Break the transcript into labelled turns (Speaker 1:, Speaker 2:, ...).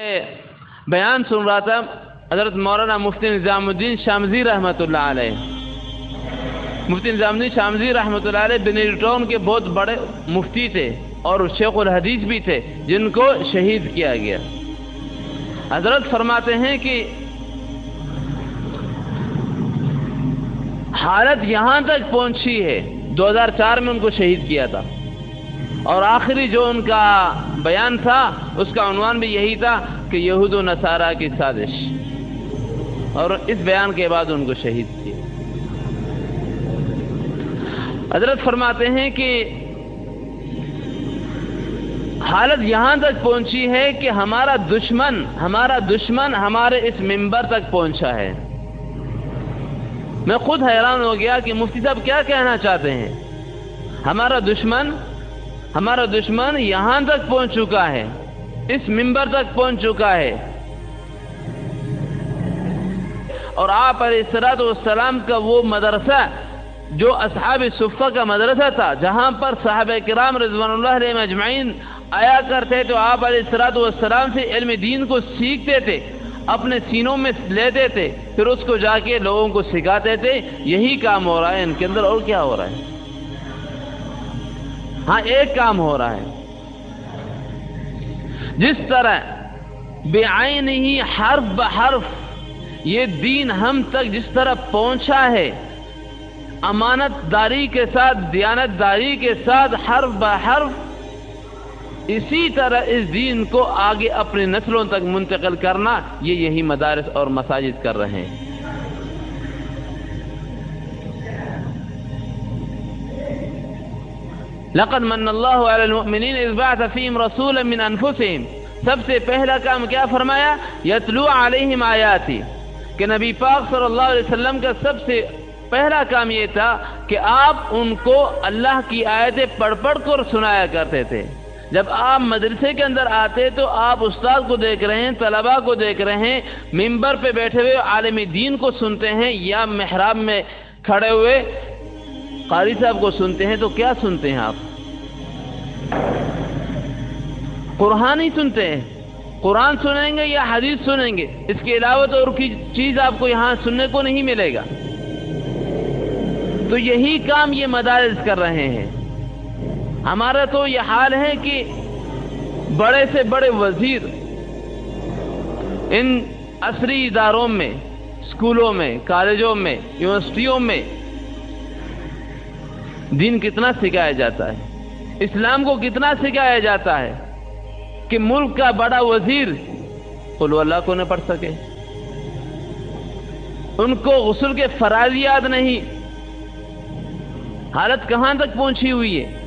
Speaker 1: بیان سن رہا تھا حضرت مولانا مفتی نظام الدین شامزی رحمۃ اللہ علیہ. مفتی نظام الدین شامزی رحمۃ اللہ علیہ بنیری ٹاؤن کے بہت بڑے مفتی تھے اور شیخ الحدیث بھی تھے جن کو شہید کیا گیا. حضرت فرماتے ہیں کہ حالت یہاں تک پہنچی ہے، 2004 میں ان کو شہید کیا تھا، اور آخری جو ان کا بیان تھا اس کا عنوان بھی یہی تھا کہ یہود و نصارہ کی سازش، اور اس بیان کے بعد ان کو شہید کیا. حضرت فرماتے ہیں کہ حالت یہاں تک پہنچی ہے کہ ہمارا دشمن ہمارے اس منبر تک پہنچا ہے. میں خود حیران ہو گیا کہ مفتی صاحب کیا کہنا چاہتے ہیں. ہمارا دشمن یہاں تک پہنچ چکا ہے، اس منبر تک پہنچ چکا ہے، اور آپ علیہ الصلوۃ والسلام کا وہ مدرسہ جو اصحاب صفہ کا مدرسہ تھا، جہاں پر صحابہ کرام رضوان اللہ علیہم اجمعین آیا کرتے تو آپ علیہ الصلوۃ والسلام سے علم دین کو سیکھتے تھے، اپنے سینوں میں لیتے تھے، پھر اس کو جا کے لوگوں کو سکھاتے تھے. یہی کام ہو رہا ہے ان کے اندر، اور کیا ہو رہا ہے؟ ہاں، ایک کام ہو رہا ہے. جس طرح بعین ہی حرف بحرف یہ دین ہم تک جس طرح پہنچا ہے، امانت داری کے ساتھ، دیانت داری کے ساتھ، حرف بحرف، اسی طرح اس دین کو آگے اپنی نسلوں تک منتقل کرنا یہی مدارس اور مساجد کر رہے ہیں. لقد من اللہ علی المؤمنین اذ بعث فیہم رسولا من انفسہم. سب سے پہلا کام کیا فرمایا؟ یتلو علیہم آیاتی، کہ نبی پاک صلی اللہ علیہ وسلم کا سب سے پہلا کام یہ تھا کہ آپ ان کو اللہ کی آیتیں پڑھ کر سنایا کرتے تھے. جب آپ مدرسے کے اندر آتے تو آپ استاد کو دیکھ رہے ہیں، طلباء کو دیکھ رہے ہیں، ممبر پہ بیٹھے ہوئے عالم دین کو سنتے ہیں، یا محراب میں کھڑے ہوئے قاری صاحب کو سنتے ہیں، تو کیا سنتے ہیں آپ؟ قرآن ہی سنتے ہیں. قرآن سنیں گے یا حدیث سنیں گے؟ اس کے علاوہ تو اور کوئی چیز آپ کو یہاں سننے کو نہیں ملے گا. تو یہی کام یہ مدارس کر رہے ہیں. ہمارا تو یہ حال ہے کہ بڑے سے بڑے وزیر ان عصری اداروں میں، اسکولوں میں، کالجوں میں، یونیورسٹیوں میں دین کتنا سکھایا جاتا ہے، اسلام کو کتنا سکھایا جاتا ہے، کہ ملک کا بڑا وزیر قل اللہ کو نہ پڑھ سکے، ان کو غسل کے فرائض یاد نہیں. حالت کہاں تک پہنچی ہوئی ہے؟